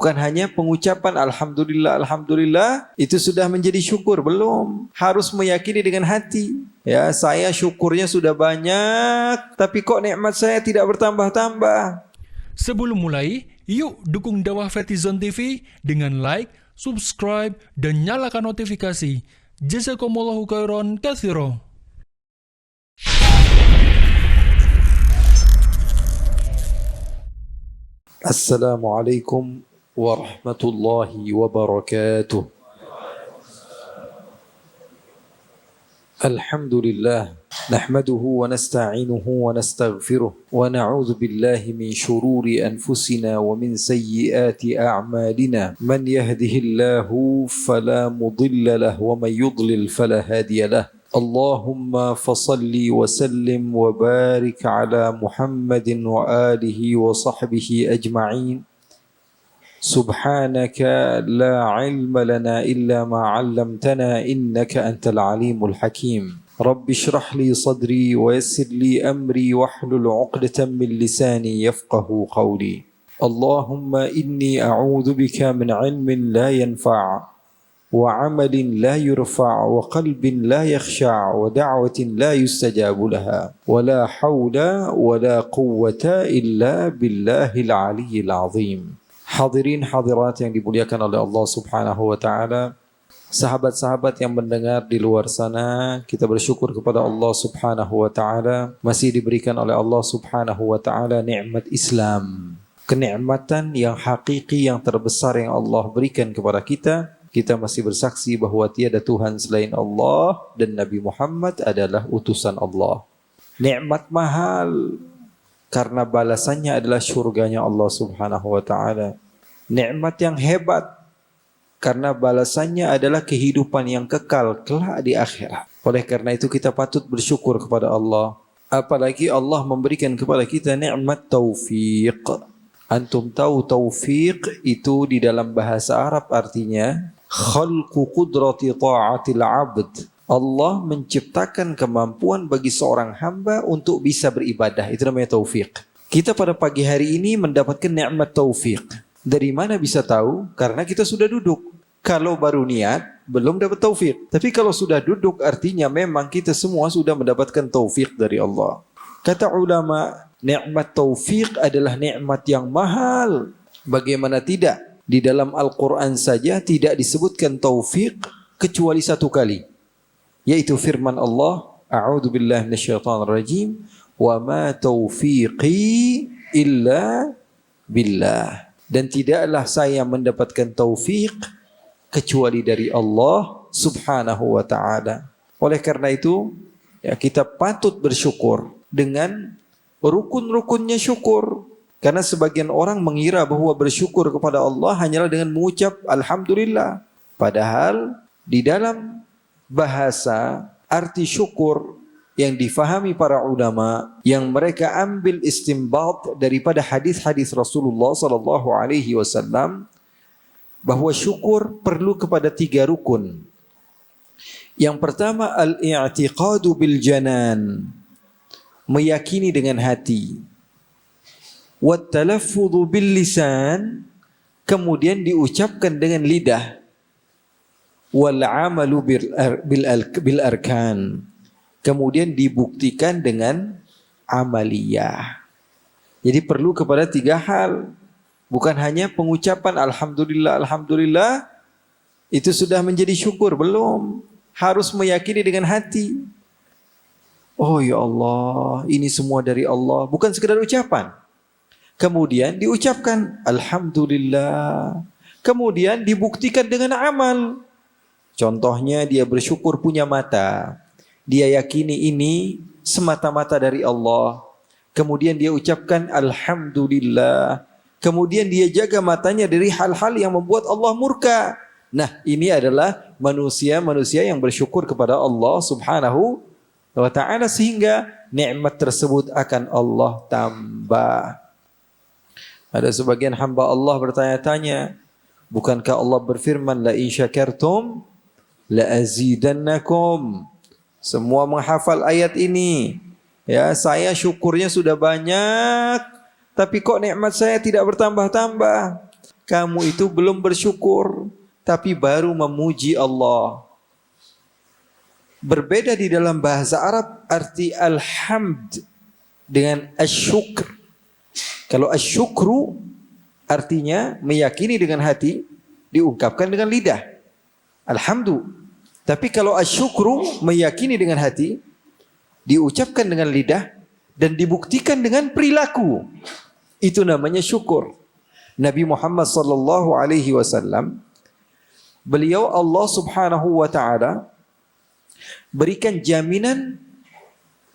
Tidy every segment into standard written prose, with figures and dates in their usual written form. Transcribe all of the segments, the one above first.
Bukan hanya pengucapan alhamdulillah, alhamdulillah itu sudah menjadi syukur, belum. Harus meyakini dengan hati. Ya, saya syukurnya sudah banyak, tapi kok nikmat saya tidak bertambah-tambah. Sebelum mulai, yuk dukung dakwah Fethizon TV dengan like, subscribe, dan nyalakan notifikasi. Jazakumullahu khairan katsira. Assalamualaikum warahmatullahi wabarakatuh. Alhamdulillah, nahmaduhu wa nasta'inuhu wa nastaghfiruh wa na'udzu billahi min shururi anfusina wa min sayyiati a'malina. Man yahdihillahu fala mudilla lahu wa man yudlil fala hadiya lahu. Allahumma fasalli wa sallim wa barik ala Muhammadin wa alihi wa sahbihi ajma'in. Subhanaka la ilma lana illa ma 'allamtana innaka antal alimul hakim. Rabbi shrah li sadri wa yassir li amri wahlul 'uqdatam min lisani yafqahu qawli. Allahumma inni a'udzu bika min 'ilmin la yanfa' wa 'amalin la yurfa' wa qalbin la yakhsha' wa da'watin la yustajabu laha. Wa la hawla wa la quwwata illa billahil 'aliyyil 'azim. Hadirin hadirat yang dimuliakan oleh Allah Subhanahu wa taala, sahabat-sahabat yang mendengar di luar sana, kita bersyukur kepada Allah Subhanahu wa taala masih diberikan oleh Allah Subhanahu wa taala nikmat Islam. Kenikmatan yang hakiki yang terbesar yang Allah berikan kepada kita. Kita masih bersaksi bahwa tiada Tuhan selain Allah dan Nabi Muhammad adalah utusan Allah. Nikmat mahal karena balasannya adalah syurganya Allah Subhanahu wa taala. Nikmat yang hebat karena balasannya adalah kehidupan yang kekal kelak di akhirat. Oleh karena itu kita patut bersyukur kepada Allah. Apalagi Allah memberikan kepada kita nikmat taufik. Antum tahu taufik itu di dalam bahasa Arab artinya khalqu qudrati ta'atil 'abd. Allah menciptakan kemampuan bagi seorang hamba untuk bisa beribadah. Itu namanya taufik. Kita pada pagi hari ini mendapatkan nikmat taufik. Dari mana bisa tahu? Karena kita sudah duduk. Kalau baru niat, belum dapat taufik. Tapi kalau sudah duduk, artinya memang kita semua sudah mendapatkan taufik dari Allah. Kata ulama, nikmat taufik adalah nikmat yang mahal. Bagaimana tidak? Di dalam Al-Quran saja tidak disebutkan taufik kecuali satu kali. Yaitu firman Allah, A'udzu billahi minasyaitonir rajim, wa ma taufiqi illa billah. Dan tidaklah saya mendapatkan taufik kecuali dari Allah Subhanahu wa taala. Oleh karena itu, ya kita patut bersyukur dengan rukun-rukunnya syukur. Karena sebagian orang mengira bahwa bersyukur kepada Allah hanyalah dengan mengucap alhamdulillah. Padahal di dalam bahasa arti syukur yang difahami para ulama yang mereka ambil istinbat daripada hadis-hadis Rasulullah sallallahu alaihi wasallam bahwa syukur perlu kepada 3 rukun. Yang pertama al-i'tiqadu bil janan, meyakini dengan hati. Wat talaffudhu bil lisan, kemudian diucapkan dengan lidah. Wal amalu bil arkan, kemudian dibuktikan dengan amaliyah. Jadi perlu kepada 3 hal. Bukan hanya pengucapan alhamdulillah, alhamdulillah itu sudah menjadi syukur, belum. Harus meyakini dengan hati. Oh ya Allah, ini semua dari Allah, bukan sekedar ucapan. Kemudian diucapkan alhamdulillah. Kemudian dibuktikan dengan amal. Contohnya dia bersyukur punya mata. Dia yakini ini semata-mata dari Allah. Kemudian dia ucapkan alhamdulillah. Kemudian dia jaga matanya dari hal-hal yang membuat Allah murka. Nah, ini adalah manusia-manusia yang bersyukur kepada Allah Subhanahu wa ta'ala sehingga nikmat tersebut akan Allah tambah. Ada sebagian hamba Allah bertanya-tanya, bukankah Allah berfirman la in syakartum la azidannakum? Semua menghafal ayat ini. Ya, saya syukurnya sudah banyak, tapi kok nikmat saya tidak bertambah-tambah? kamu itu belum bersyukur, tapi baru memuji Allah. Berbeda di dalam bahasa Arab arti alhamd dengan asyukr. Kalau asyukru artinya meyakini dengan hati, diungkapkan dengan lidah. Alhamdu. Tapi kalau asyukru meyakini dengan hati, diucapkan dengan lidah dan dibuktikan dengan perilaku. Itu namanya syukur. Nabi Muhammad sallallahu alaihi wasallam, beliau Allah Subhanahu wa taala berikan jaminan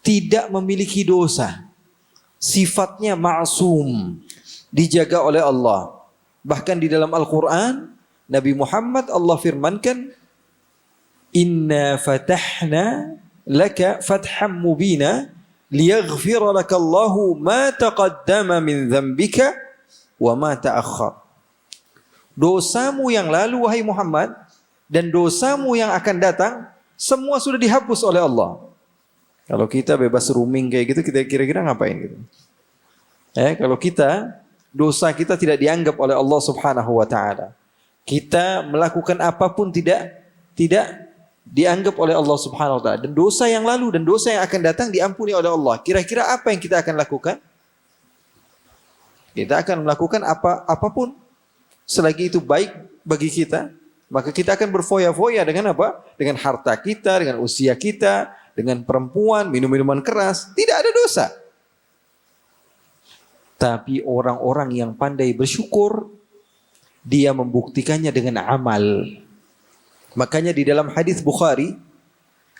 tidak memiliki dosa. Sifatnya ma'sum, dijaga oleh Allah. Bahkan di dalam Al-Quran, Nabi Muhammad Allah firmankan, Inna fatahna laka fatham mubina liyaghfira laka Allahu ma taqaddama min dhanbika wa ma ta'akhkhar. Dosamu yang lalu wahai Muhammad dan dosamu yang akan datang semua sudah dihapus oleh Allah. Kalau kita bebas roaming kayak gitu, kita kira-kira ngapain gitu? Kalau kita, dosa kita tidak dianggap oleh Allah Subhanahu wa taala. Kita melakukan apapun tidak dianggap oleh Allah Subhanahu wa taala. Dan dosa yang lalu dan dosa yang akan datang diampuni oleh Allah. Kira-kira apa yang kita akan lakukan? Kita akan melakukan apapun selagi itu baik bagi kita, maka kita akan berfoya-foya dengan apa? Dengan harta kita, dengan usia kita, dengan perempuan, minum-minuman keras, tidak ada dosa. Tapi orang-orang yang pandai bersyukur, dia membuktikannya dengan amal. Makanya di dalam hadis Bukhari,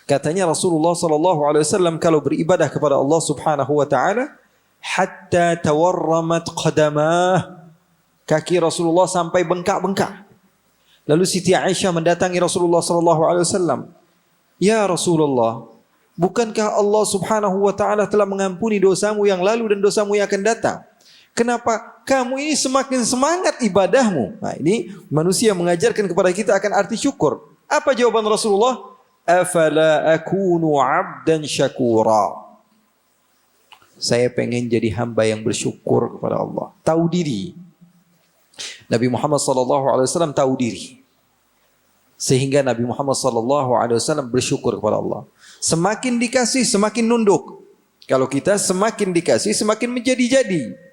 katanya Rasulullah SAW kalau beribadah kepada Allah Subhanahu wa taala, hatta tawarramat qadamah, kaki Rasulullah sampai bengkak-bengkak. Lalu Siti Aisyah mendatangi Rasulullah SAW. Ya Rasulullah, bukankah Allah Subhanahu wa taala telah mengampuni dosamu yang lalu dan dosamu yang akan datang? Kenapa kamu ini semakin semangat ibadahmu? Nah, ini manusia mengajarkan kepada kita akan arti syukur. Apa jawaban Rasulullah? Afala akunu 'abdan syakura. Saya pengen jadi hamba yang bersyukur kepada Allah. Tahu diri. Nabi Muhammad SAW tahu diri. Sehingga Nabi Muhammad SAW bersyukur kepada Allah. Semakin dikasih, semakin nunduk. Kalau kita semakin dikasih, semakin menjadi-jadi.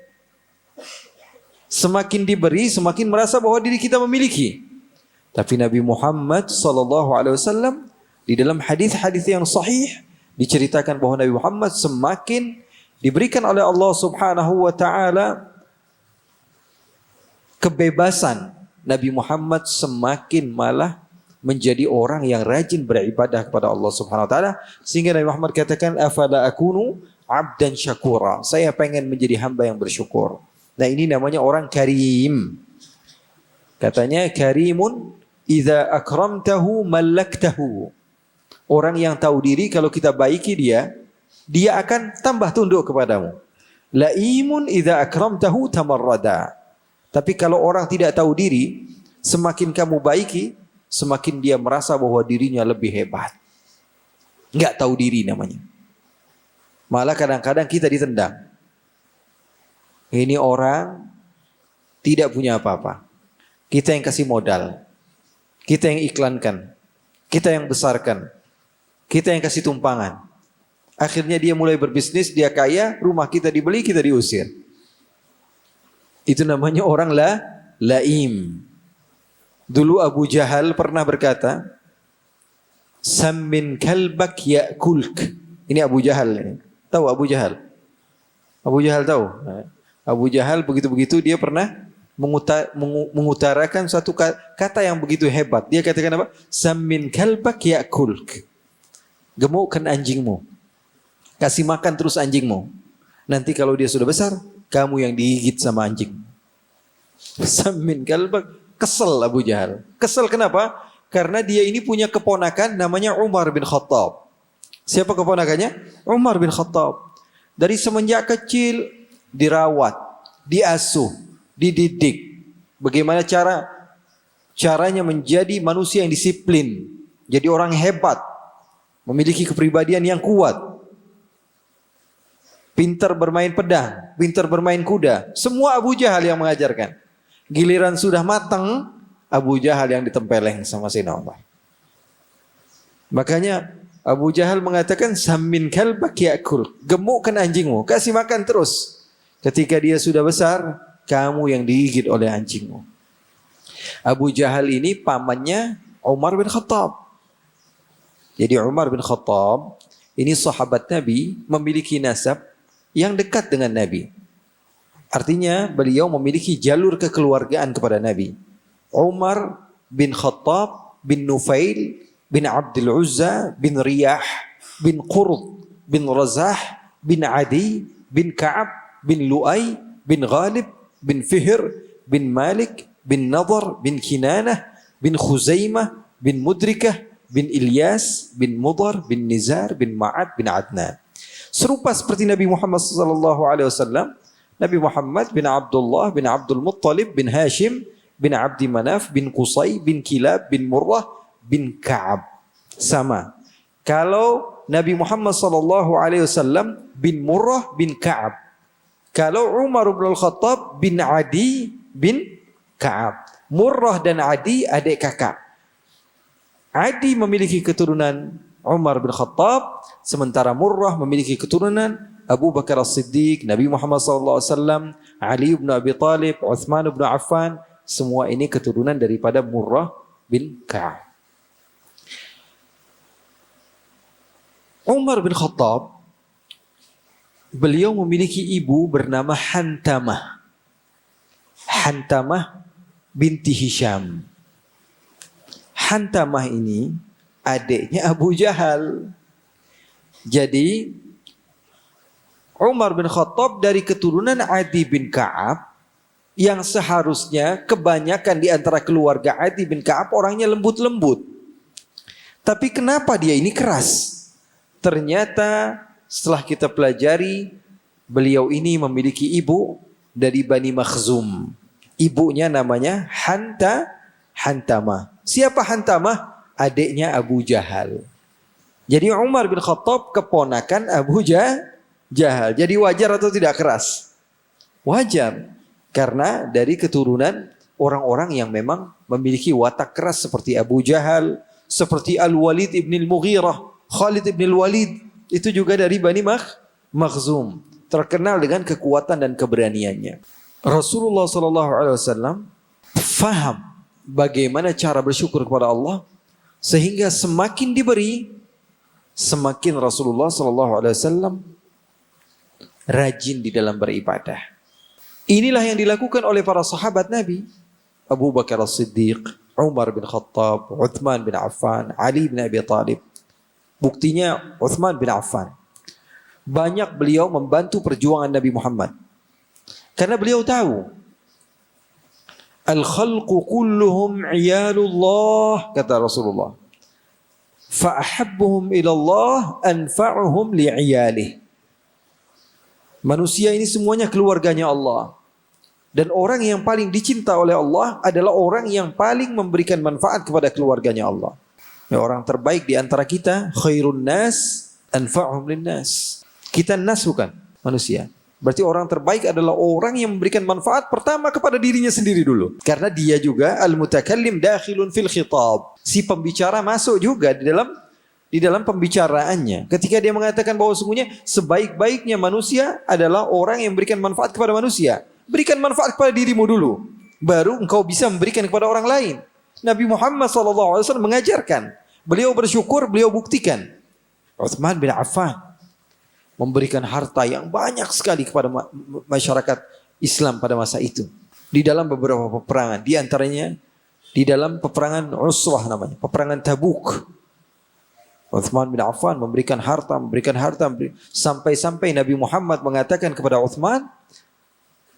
Semakin diberi, semakin merasa bahwa diri kita memiliki. Tapi Nabi Muhammad SAW di dalam hadis-hadis yang sahih diceritakan bahwa Nabi Muhammad semakin diberikan oleh Allah Subhanahu wa taala kebebasan, Nabi Muhammad semakin malah menjadi orang yang rajin beribadah kepada Allah Subhanahu wa taala, sehingga Nabi Muhammad katakan afala akunu 'abdan syakura. Saya pengen menjadi hamba yang bersyukur. Nah, ini namanya orang karim. Katanya karimun idza akramtahu malaktahu. Orang yang tahu diri, kalau kita baiki dia akan tambah tunduk kepadamu. Laimun idza akramtahu tamarrada. Tapi kalau orang tidak tahu diri, semakin kamu baiki, semakin dia merasa bahwa dirinya lebih hebat. Enggak tahu diri namanya. Malah kadang-kadang kita ditendang. Ini orang tidak punya apa-apa. Kita yang kasih modal. Kita yang iklankan. Kita yang besarkan. Kita yang kasih tumpangan. Akhirnya dia mulai berbisnis, dia kaya, rumah kita dibeli, kita diusir. Itu namanya orang laim. Dulu Abu Jahal pernah berkata, Sammin kalbak ya'kulk. Ini Abu Jahal. Tahu Abu Jahal? Abu Jahal tahu? Abu Jahal begitu-begitu dia pernah mengutarakan satu kata yang begitu hebat. Dia katakan apa? Sammin kalbak ya'kulk. Gemukkan anjingmu. Kasih makan terus anjingmu. Nanti kalau dia sudah besar, kamu yang digigit sama anjing. Sammin kalbak. Kesel Abu Jahal. Kesel kenapa? Karena dia ini punya keponakan namanya Umar bin Khattab. Siapa keponakannya? Umar bin Khattab. Dari semenjak kecil dirawat, diasuh, dididik. Bagaimana caranya menjadi manusia yang disiplin, jadi orang hebat, memiliki kepribadian yang kuat, pintar bermain pedang, pintar bermain kuda. Semua Abu Jahal yang mengajarkan. Giliran sudah matang, Abu Jahal yang ditempeleng sama Sayyidina Umar. Makanya Abu Jahal mengatakan, "Sammin kalbak ya'kul." Gemukkan anjingmu, kasih makan terus. Ketika dia sudah besar, kamu yang digigit oleh anjingmu. Abu Jahal ini pamannya Umar bin Khattab. Jadi Umar bin Khattab ini sahabat Nabi, memiliki nasab yang dekat dengan Nabi. Artinya beliau memiliki jalur kekeluargaan kepada Nabi. Umar bin Khattab bin Nufail bin Abdul Uzza bin Riyah bin Qurd bin Razah bin Adi bin Ka'ab bin Lu'ay bin Ghalib bin Fihr bin Malik bin Nadhr bin Kinanah bin Khuzaimah bin Mudrikah bin Ilyas bin Mudhar bin Nizar bin Ma'ad bin Adnan. Serupa seperti Nabi Muhammad SAW, Nabi Muhammad bin Abdullah bin Abdul Muttalib bin Hashim bin Abdi Manaf bin Qusay bin Kilab bin Murrah bin Ka'ab. Sama. Kalau Nabi Muhammad SAW bin Murrah bin Ka'ab. Kalau Umar bin Al-Khattab bin Adi bin Ka'ab. Murrah dan Adi adik kakak. Adi memiliki keturunan Umar bin Khattab, sementara Murrah memiliki keturunan Abu Bakar As-Siddiq, Nabi Muhammad SAW, Ali bin Abi Talib, Uthman bin Affan. Semua ini keturunan daripada Murrah bin Ka'ab. Umar bin Khattab, beliau memiliki ibu bernama Hantamah. Hantamah binti Hisham. Hantamah ini adiknya Abu Jahal. Jadi Umar bin Khattab dari keturunan Adi bin Ka'ab, yang seharusnya kebanyakan di antara keluarga Adi bin Ka'ab orangnya lembut-lembut. Tapi kenapa dia ini keras? Ternyata setelah kita pelajari, beliau ini memiliki ibu dari Bani Makhzum. Ibunya namanya Hantamah. Siapa Hantamah? Adiknya Abu Jahal. Jadi Umar bin Khattab keponakan Abu Jahal. Jadi wajar atau tidak keras? Wajar. Karena dari keturunan orang-orang yang memang memiliki watak keras seperti Abu Jahal, seperti Al-Walid ibn Al-Mughirah, Khalid ibn Al-Walid, itu juga dari Bani Makhzum, terkenal dengan kekuatan dan keberaniannya. Rasulullah SAW faham bagaimana cara bersyukur kepada Allah, sehingga semakin diberi, semakin Rasulullah SAW rajin di dalam beribadah. Inilah yang dilakukan oleh para sahabat Nabi, Abu Bakar As-Siddiq, Umar bin Khattab, Uthman bin Affan, Ali bin Abi Talib. Buktinya Uthman bin Affan, banyak beliau membantu perjuangan Nabi Muhammad. Karena beliau tahu, al-khalqu kulluhum iyalullah, kata Rasulullah. Fa'ahabbuhum ilallah anfa'uhum li'iyalih. Manusia ini semuanya keluarganya Allah. Dan orang yang paling dicinta oleh Allah adalah orang yang paling memberikan manfaat kepada keluarganya Allah. Ya, orang terbaik di antara kita, khairun nas anfa'uhum linnas. Kita nas bukan manusia. Berarti orang terbaik adalah orang yang memberikan manfaat pertama kepada dirinya sendiri dulu. Karena dia juga al-mutakallim dakhilun fil khitab. Si pembicara masuk juga di dalam pembicaraannya. Ketika dia mengatakan bahwa sungguhnya sebaik-baiknya manusia adalah orang yang memberikan manfaat kepada manusia. Berikan manfaat kepada dirimu dulu, baru engkau bisa memberikan kepada orang lain. Nabi Muhammad SAW mengajarkan. Beliau bersyukur, beliau buktikan. Uthman bin Affan memberikan harta yang banyak sekali kepada masyarakat Islam pada masa itu. Di dalam beberapa peperangan. Di antaranya di dalam peperangan Uswah namanya. Peperangan Tabuk. Uthman bin Affan memberikan harta. Sampai-sampai Nabi Muhammad mengatakan kepada Uthman,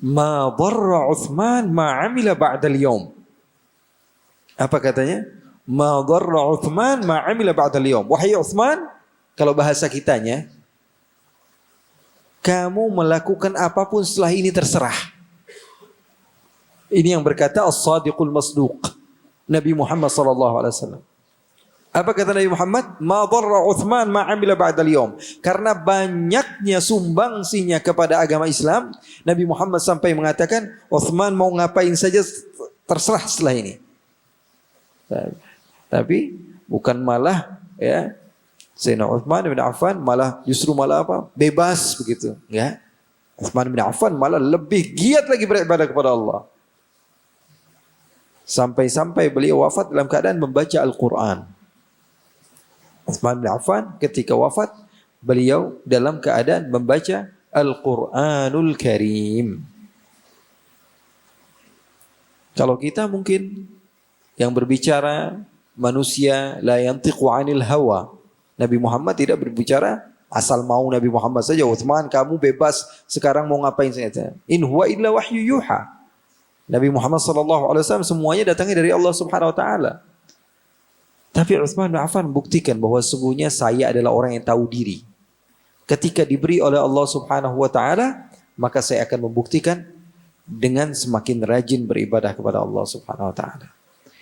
ma dharra Uthman ma amila ba'dal yawm. Apa katanya? Ma dharra Uthman ma amila ba'dal yawm. Wahai Uthman, kalau bahasa kitanya, kamu melakukan apapun setelah ini terserah. Ini yang berkata as-sadiqul masduq, Nabi Muhammad SAW. Apa kata Nabi Muhammad? Ma dharra Uthman ma amila ba'dal yawm. Karena banyaknya sumbangsinya kepada agama Islam, Nabi Muhammad sampai mengatakan, Uthman mau ngapain saja terserah setelah ini. Tapi bukan malah ya Sayyidina Uthman bin Affan justru malah apa? Bebas begitu, ya. Uthman bin Affan malah lebih giat lagi beribadah kepada Allah. Sampai-sampai beliau wafat dalam keadaan membaca Al-Quran. Uthman bin Affan ketika wafat, beliau dalam keadaan membaca Al-Quranul Karim. Kalau kita mungkin yang berbicara manusia la yantiqu 'anil hawa. Nabi Muhammad tidak berbicara asal mau Nabi Muhammad saja. Uthman, kamu bebas sekarang mau ngapain saja. In huwa illa wahyu yuha. Nabi Muhammad sallallahu alaihi wasallam semuanya datangnya dari Allah Subhanahu wa taala. Tapi Uthman bin Affan membuktikan bahwa sesungguhnya saya adalah orang yang tahu diri. Ketika diberi oleh Allah Subhanahu wa taala, maka saya akan membuktikan dengan semakin rajin beribadah kepada Allah Subhanahu wa taala.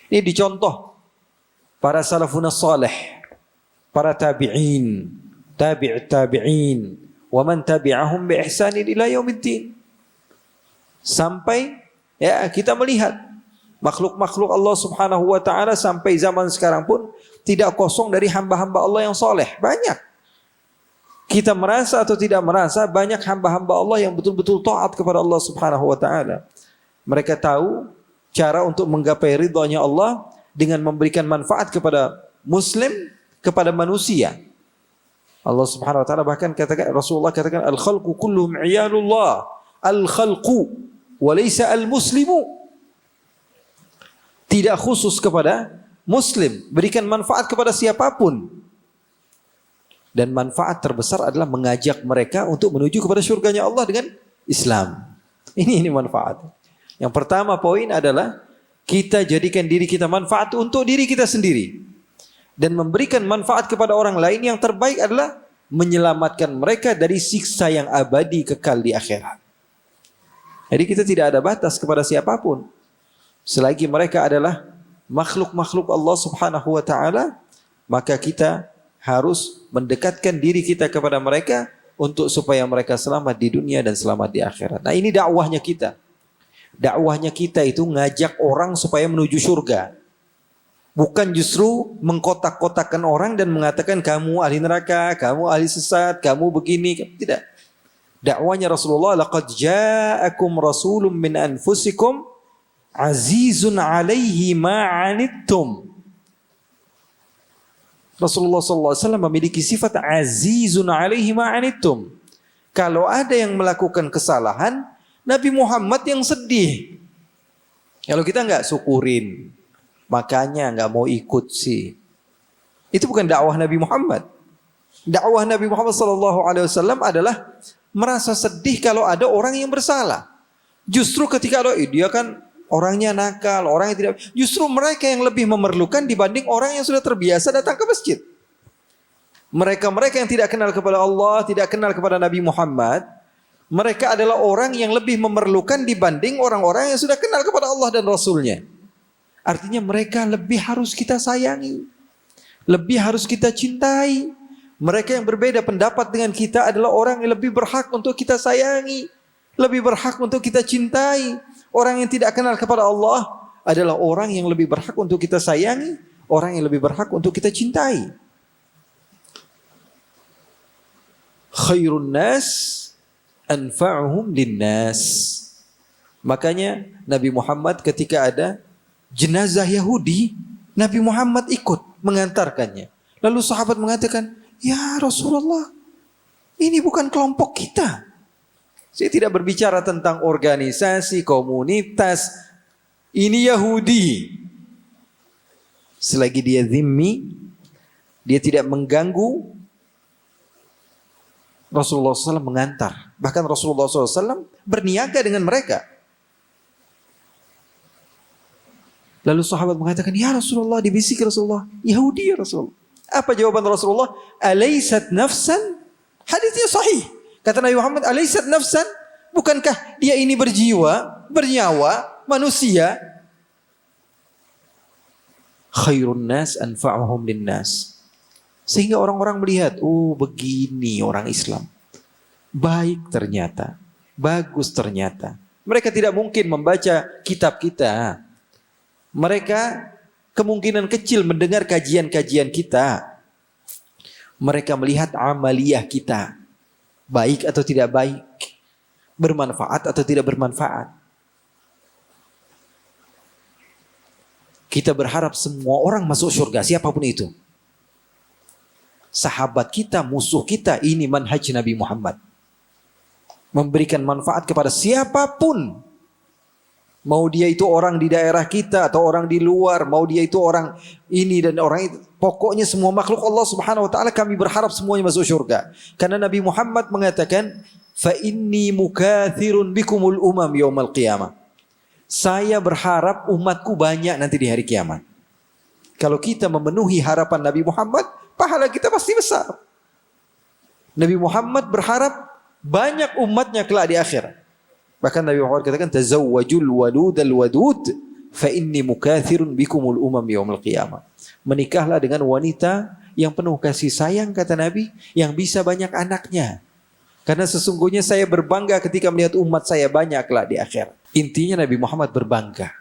Ini dicontoh para salafun salih, para tabi'in, tabi'in, wa man tabi'ahum bi ihsanin ila yaumiddin. Sampai ya kita melihat makhluk-makhluk Allah Subhanahu wa taala sampai zaman sekarang pun tidak kosong dari hamba-hamba Allah yang soleh. Banyak. Kita merasa atau tidak merasa banyak hamba-hamba Allah yang betul-betul taat kepada Allah Subhanahu wa taala. Mereka tahu cara untuk menggapai ridhonya Allah dengan memberikan manfaat kepada muslim, kepada manusia. Allah Subhanahu wa taala bahkan katakan, Rasulullah katakan, al-khalqu kulluhum iyalullah. Al-khalqu wa laysa al-muslimu. Tidak khusus kepada muslim, berikan manfaat kepada siapapun. Dan manfaat terbesar adalah mengajak mereka untuk menuju kepada surganya Allah dengan Islam. Ini manfaat. Yang pertama poin adalah kita jadikan diri kita manfaat untuk diri kita sendiri. Dan memberikan manfaat kepada orang lain, yang terbaik adalah menyelamatkan mereka dari siksa yang abadi kekal di akhirat. Jadi kita tidak ada batas kepada siapapun. Selagi mereka adalah makhluk-makhluk Allah Subhanahu wa taala, maka kita harus mendekatkan diri kita kepada mereka untuk supaya mereka selamat di dunia dan selamat di akhirat. Nah, ini dakwahnya kita. Dakwahnya kita itu ngajak orang supaya menuju surga. Bukan justru mengkotak-kotakan orang dan mengatakan kamu ahli neraka, kamu ahli sesat, kamu begini. Tidak. Dakwahnya Rasulullah, laqad ja'akum rasulun min anfusikum azizun alaihi ma'anittum. Rasulullah SAW memiliki sifat azizun alaihi ma'anittum. Kalau ada yang melakukan kesalahan, Nabi Muhammad yang sedih. Kalau kita enggak syukurin, makanya enggak mau ikut sih. Itu bukan dakwah Nabi Muhammad. Dakwah Nabi Muhammad SAW adalah merasa sedih kalau ada orang yang bersalah. Justru ketika dia kan orangnya nakal, orang yang tidak, justru mereka yang lebih memerlukan dibanding orang yang sudah terbiasa datang ke masjid. Mereka-mereka yang tidak kenal kepada Allah, tidak kenal kepada Nabi Muhammad, mereka adalah orang yang lebih memerlukan dibanding orang-orang yang sudah kenal kepada Allah dan Rasulnya. Artinya mereka lebih harus kita sayangi, lebih harus kita cintai. Mereka yang berbeda pendapat dengan kita adalah orang yang lebih berhak untuk kita sayangi, lebih berhak untuk kita cintai. Orang yang tidak kenal kepada Allah adalah orang yang lebih berhak untuk kita sayangi, orang yang lebih berhak untuk kita cintai. Khairun nas anfa'uhum linnas. Makanya Nabi Muhammad ketika ada jenazah Yahudi, Nabi Muhammad ikut mengantarkannya. Lalu sahabat mengatakan, "Ya Rasulullah, ini bukan kelompok kita." Saya tidak berbicara tentang organisasi, komunitas. Ini Yahudi. Selagi dia zimmi, dia tidak mengganggu, Rasulullah SAW mengantar. Bahkan Rasulullah SAW berniaga dengan mereka. Lalu sahabat mengatakan, "Ya Rasulullah," dibisik Rasulullah, "Yahudi ya Rasulullah." Apa jawaban Rasulullah? "Alaysat nafsan?" Hadisnya sahih. Kata Nabi Muhammad, "Alaysat nafsan?" Bukankah dia ini berjiwa, bernyawa, manusia? Khairun nas anfa'uhum linnas. Sehingga orang-orang melihat, oh begini orang Islam. Baik ternyata, bagus ternyata. Mereka tidak mungkin membaca kitab kita. Mereka kemungkinan kecil mendengar kajian-kajian kita. Mereka melihat amaliyah kita. Baik atau tidak baik. Bermanfaat atau tidak bermanfaat. Kita berharap semua orang masuk surga, siapapun itu. Sahabat kita, musuh kita, ini manhaj Nabi Muhammad. Memberikan manfaat kepada siapapun. Mau dia itu orang di daerah kita atau orang di luar, mau dia itu orang ini dan orang itu. Pokoknya semua makhluk Allah Subhanahu wa taala kami berharap semuanya masuk surga. Karena Nabi Muhammad mengatakan, "Fa inni mukatsirun bikumul umam yaumal qiyamah." Saya berharap umatku banyak nanti di hari kiamat. Kalau kita memenuhi harapan Nabi Muhammad, pahala kita pasti besar. Nabi Muhammad berharap banyak umatnya kelak di akhir. Bahkan Nabi Muhammad katakan, "Tazawwajul wadudal wadud, fa inni mukatsirun bikumul umam yaumil qiyamah." Menikahlah dengan wanita yang penuh kasih sayang, kata Nabi, yang bisa banyak anaknya. Karena sesungguhnya saya berbangga ketika melihat umat saya banyak kelak di akhir. Intinya Nabi Muhammad berbangga.